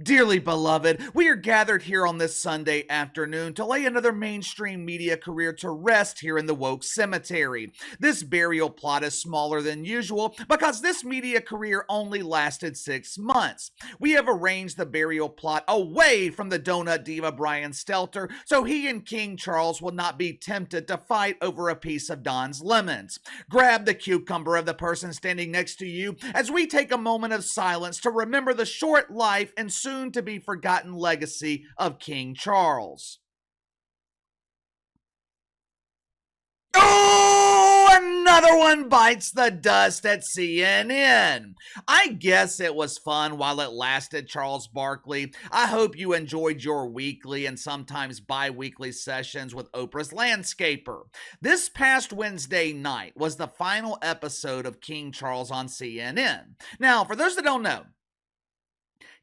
Dearly beloved, we are gathered here on this Sunday afternoon to lay another mainstream media career to rest here in the woke cemetery. This burial plot is smaller than usual because this media career only lasted 6 months. We have arranged the burial plot away from the donut diva Brian Stelter so he and King Charles will not be tempted to fight over a piece of Don's lemons. Grab the cucumber of the person standing next to you as we take a moment of silence to remember the short life and soon to be forgotten legacy of King Charles. Oh, another one bites the dust at CNN. I guess it was fun while it lasted, Charles Barkley. I hope you enjoyed your weekly and sometimes bi-weekly sessions with Oprah's Landscaper. This past Wednesday night was the final episode of King Charles on CNN. Now, for those that don't know,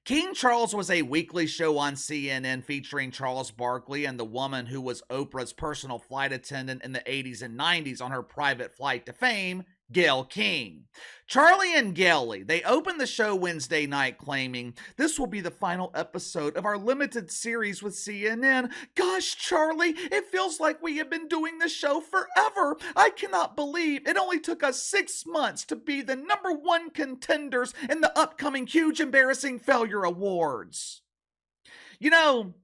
King Charles was a weekly show on CNN featuring Charles Barkley and the woman who was Oprah's personal flight attendant in the 80s and 90s on her private flight to fame, Gayle King. Charlie and Gayle, they opened the show Wednesday night claiming, "This will be the final episode of our limited series with CNN. Gosh, Charlie, it feels like we have been doing this show forever. I cannot believe it only took us 6 months to be the #1 contenders in the upcoming Huge Embarrassing Failure Awards." You know,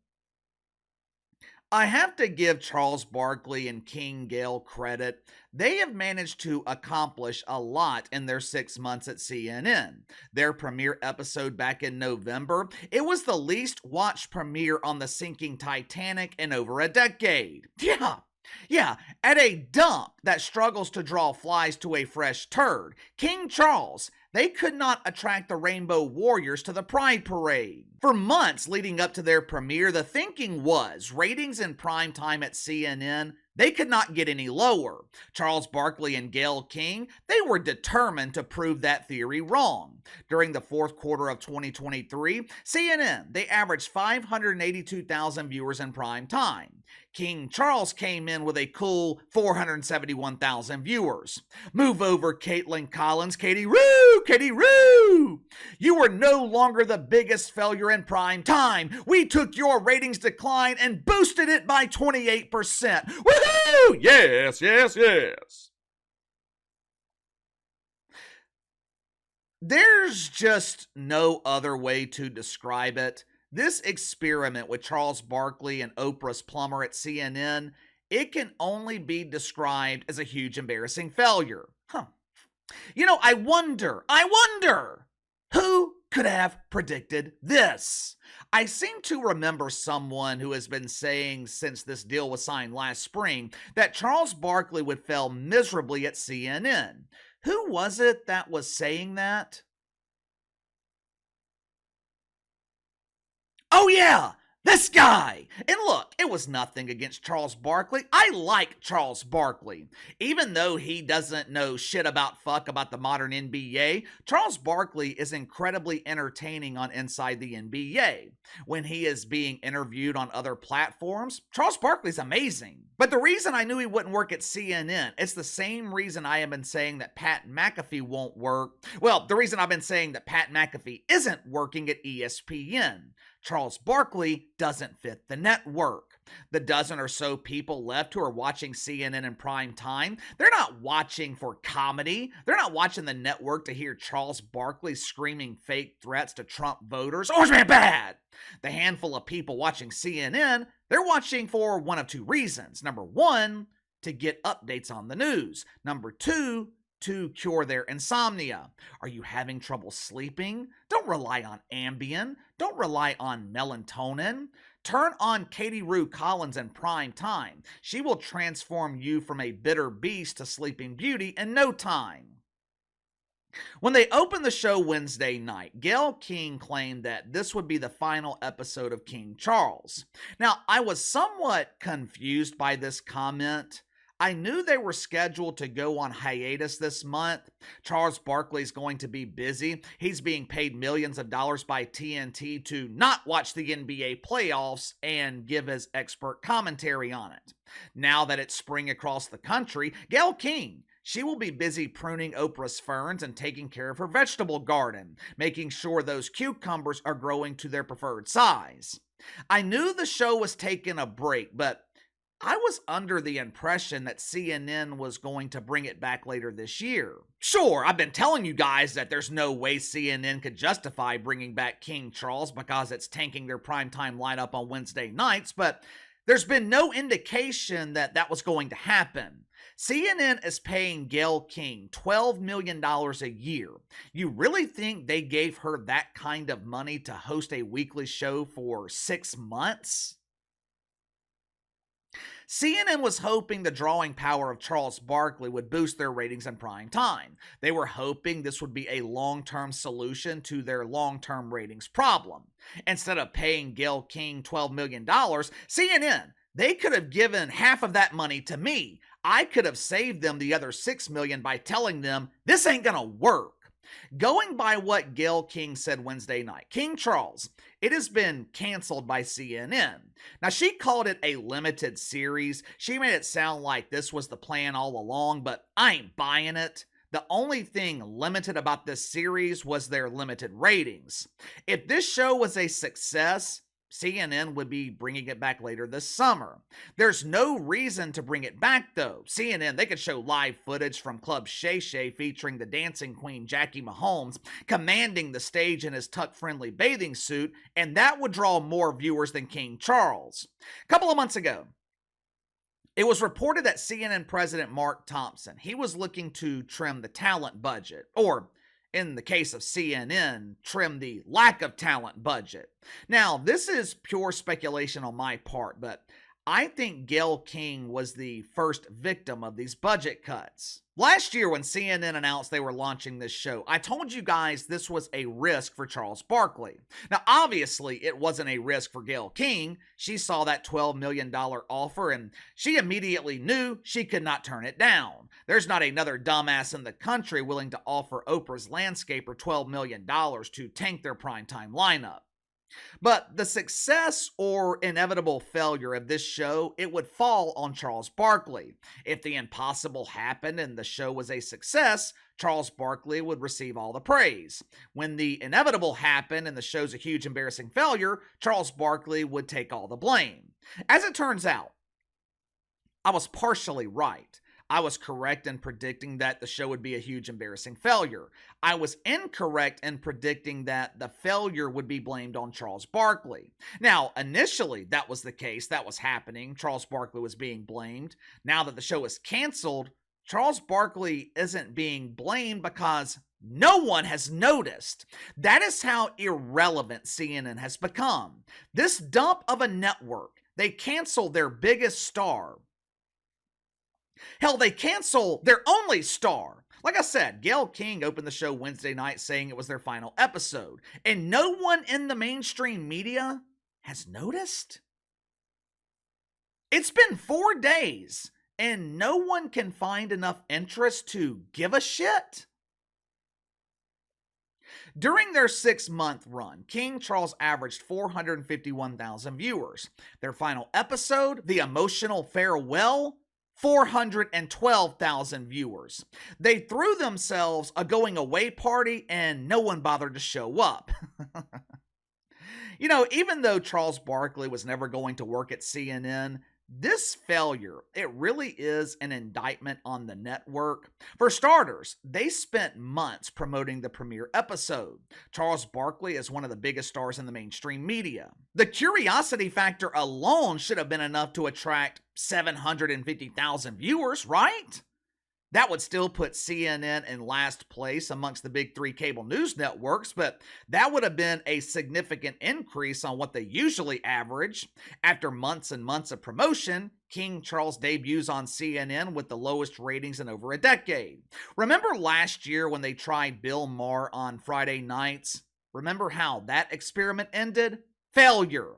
I have to give Charles Barkley and King Gayle credit. They have managed to accomplish a lot in their 6 months at CNN. Their premiere episode back in November, it was the least watched premiere on the sinking Titanic in over a decade. Yeah, at a dump that struggles to draw flies to a fresh turd, King Charles, they could not attract the Rainbow Warriors to the Pride Parade. For months leading up to their premiere, the thinking was ratings in prime time at CNN, they could not get any lower. Charles Barkley and Gayle King, they were determined to prove that theory wrong. During the fourth quarter of 2023, CNN, they averaged 582,000 viewers in prime time. King Charles came in with a cool 471,000 viewers. Move over, Caitlin Collins, Katie Roo, Katie Roo! You were no longer the biggest failure in prime time. We took your ratings decline and boosted it by 28%. Woohoo! Yes, yes, yes. There's just no other way to describe it. This experiment with Charles Barkley and Oprah's plumber at CNN, it can only be described as a huge embarrassing failure. I wonder, who could have predicted this? I seem to remember someone who has been saying since this deal was signed last spring that Charles Barkley would fail miserably at CNN. Who was it that was saying that? Oh yeah, this guy! And look, it was nothing against Charles Barkley. I like Charles Barkley. Even though he doesn't know shit about the modern NBA, Charles Barkley is incredibly entertaining on Inside the NBA. When he is being interviewed on other platforms, Charles Barkley's amazing. But the reason I knew he wouldn't work at CNN, it's the same reason I have been saying that Pat McAfee won't work. Well, the reason I've been saying that Pat McAfee isn't working at ESPN. Charles Barkley doesn't fit the network. The dozen or so people left who are watching CNN in prime time, they're not watching for comedy. They're not watching the network to hear Charles Barkley screaming fake threats to Trump voters. Orange Man bad! The handful of people watching CNN, they're watching for one of two reasons. Number one, to get updates on the news. Number two, to cure their insomnia. Are you having trouble sleeping? Don't rely on Ambien. Don't rely on melatonin. Turn on Katie Roo Collins in prime time. She will transform you from a bitter beast to sleeping beauty in no time. When they opened the show Wednesday night, Gayle King claimed that this would be the final episode of King Charles. Now, I was somewhat confused by this comment. I knew they were scheduled to go on hiatus this month. Charles Barkley's going to be busy. He's being paid millions of dollars by TNT to not watch the NBA playoffs and give his expert commentary on it. Now that it's spring across the country, Gayle King, She will be busy pruning Oprah's ferns and taking care of her vegetable garden, making sure those cucumbers are growing to their preferred size. I knew the show was taking a break, but I was under the impression that CNN was going to bring it back later this year. Sure, I've been telling you guys that there's no way CNN could justify bringing back King Charles because it's tanking their primetime lineup on Wednesday nights, but there's been no indication that that was going to happen. CNN is paying Gayle King $12 million a year. You really think they gave her that kind of money to host a weekly show for 6 months? CNN was hoping the drawing power of Charles Barkley would boost their ratings in prime time. They were hoping this would be a long-term solution to their long-term ratings problem. Instead of paying Gayle King $12 million, CNN, they could have given half of that money to me. I could have saved them the other $6 million by telling them, this ain't gonna work. Going by what Gayle King said Wednesday night, King Charles, it has been canceled by CNN. Now, she called it a limited series. She made it sound like this was the plan all along, but I ain't buying it. The only thing limited about this series was their limited ratings. If this show was a success, CNN would be bringing it back later this summer. There's no reason to bring it back though. CNN, they could show live footage from Club Shay Shay featuring the dancing queen Jackie Mahomes commanding the stage in his tuck-friendly bathing suit, and that would draw more viewers than King Charles. A couple of months ago, it was reported that CNN President Mark Thompson, he was looking to trim the talent budget, or in the case of CNN, trim the lack of talent budget. Now, this is pure speculation on my part, but I think Gayle King was the first victim of these budget cuts. Last year, when CNN announced they were launching this show, I told you guys this was a risk for Charles Barkley. Now, obviously, it wasn't a risk for Gayle King. She saw that $12 million offer, and she immediately knew she could not turn it down. There's not another dumbass in the country willing to offer Oprah's landscaper $12 million to tank their primetime lineup. But the success or inevitable failure of this show, it would fall on Charles Barkley. If the impossible happened and the show was a success, Charles Barkley would receive all the praise. When the inevitable happened and the show's a huge embarrassing failure, Charles Barkley would take all the blame. As it turns out, I was partially right. I was correct in predicting that the show would be a huge embarrassing failure. I was incorrect in predicting that the failure would be blamed on Charles Barkley. Now, initially that was the case, that was happening. Charles Barkley was being blamed. Now that the show is canceled, Charles Barkley isn't being blamed because no one has noticed. That is how irrelevant CNN has become. This dump of a network, they canceled their biggest star. Hell, they cancel their only star. Like I said, Gayle King opened the show Wednesday night saying it was their final episode, and no one in the mainstream media has noticed. It's been 4 days, and no one can find enough interest to give a shit. During their 6-month run, King Charles averaged 451,000 viewers. Their final episode, The Emotional Farewell, 412,000 viewers. They threw themselves a going away party and no one bothered to show up. Even though Charles Barkley was never going to work at CNN, this failure, it really is an indictment on the network. For starters, they spent months promoting the premiere episode. Charles Barkley is one of the biggest stars in the mainstream media. The curiosity factor alone should have been enough to attract 750,000 viewers, right? That would still put CNN in last place amongst the big 3 cable news networks, but that would have been a significant increase on what they usually average. After months and months of promotion, King Charles debuts on CNN with the lowest ratings in over a decade. Remember last year when they tried Bill Maher on Friday nights? Remember how that experiment ended? Failure.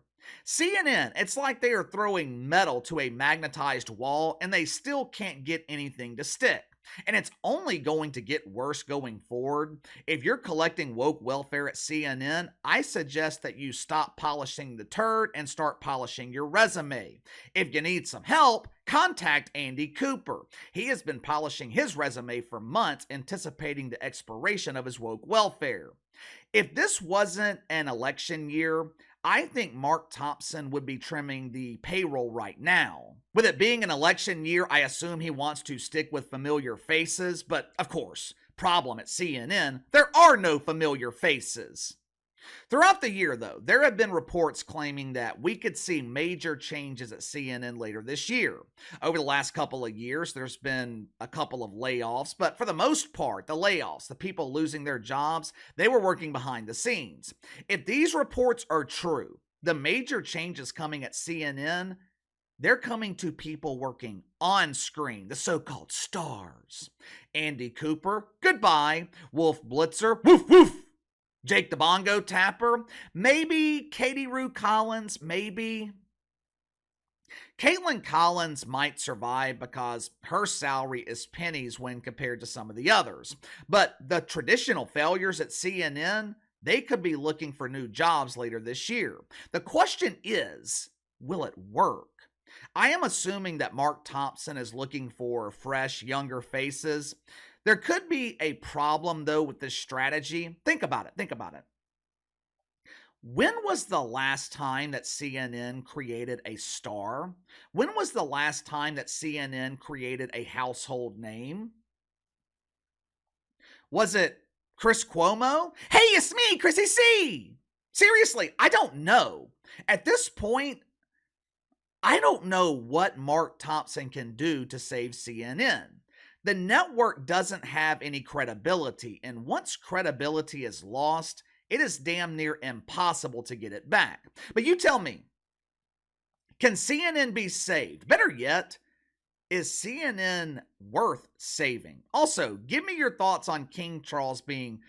CNN, it's like they are throwing metal to a magnetized wall and they still can't get anything to stick. And it's only going to get worse going forward. If you're collecting woke welfare at CNN, I suggest that you stop polishing the turd and start polishing your resume. If you need some help, contact Andy Cooper. He has been polishing his resume for months, anticipating the expiration of his woke welfare. If this wasn't an election year, I think Mark Thompson would be trimming the payroll right now. With it being an election year, I assume he wants to stick with familiar faces, but of course, problem at CNN, there are no familiar faces. Throughout the year, though, there have been reports claiming that we could see major changes at CNN later this year. Over the last couple of years, there's been a couple of layoffs, but for the most part, the layoffs, the people losing their jobs, they were working behind the scenes. If these reports are true, the major changes coming at CNN, they're coming to people working on screen, the so-called stars. Andy Cooper, goodbye. Wolf Blitzer, woof woof. Jake the Bongo Tapper, maybe Katie Rue Collins, maybe. Caitlin Collins might survive because her salary is pennies when compared to some of the others. But the traditional failures at CNN, they could be looking for new jobs later this year. The question is, will it work? I am assuming that Mark Thompson is looking for fresh, younger faces. There could be a problem, though, with this strategy. Think about it. When was the last time that CNN created a star? When was the last time that CNN created a household name? Was it Chris Cuomo? Hey, it's me, Chrissy C. Seriously, I don't know. At this point, I don't know what Mark Thompson can do to save CNN. The network doesn't have any credibility, and once credibility is lost, it is damn near impossible to get it back. But you tell me, can CNN be saved? Better yet, is CNN worth saving? Also, give me your thoughts on King Charles being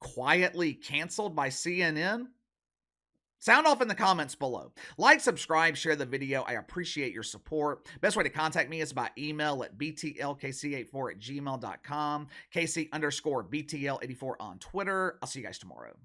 quietly canceled by CNN. Sound off in the comments below. Like, subscribe, share the video. I appreciate your support. Best way to contact me is by email at btlkc84@gmail.com. KC_BTL84 on Twitter. I'll see you guys tomorrow.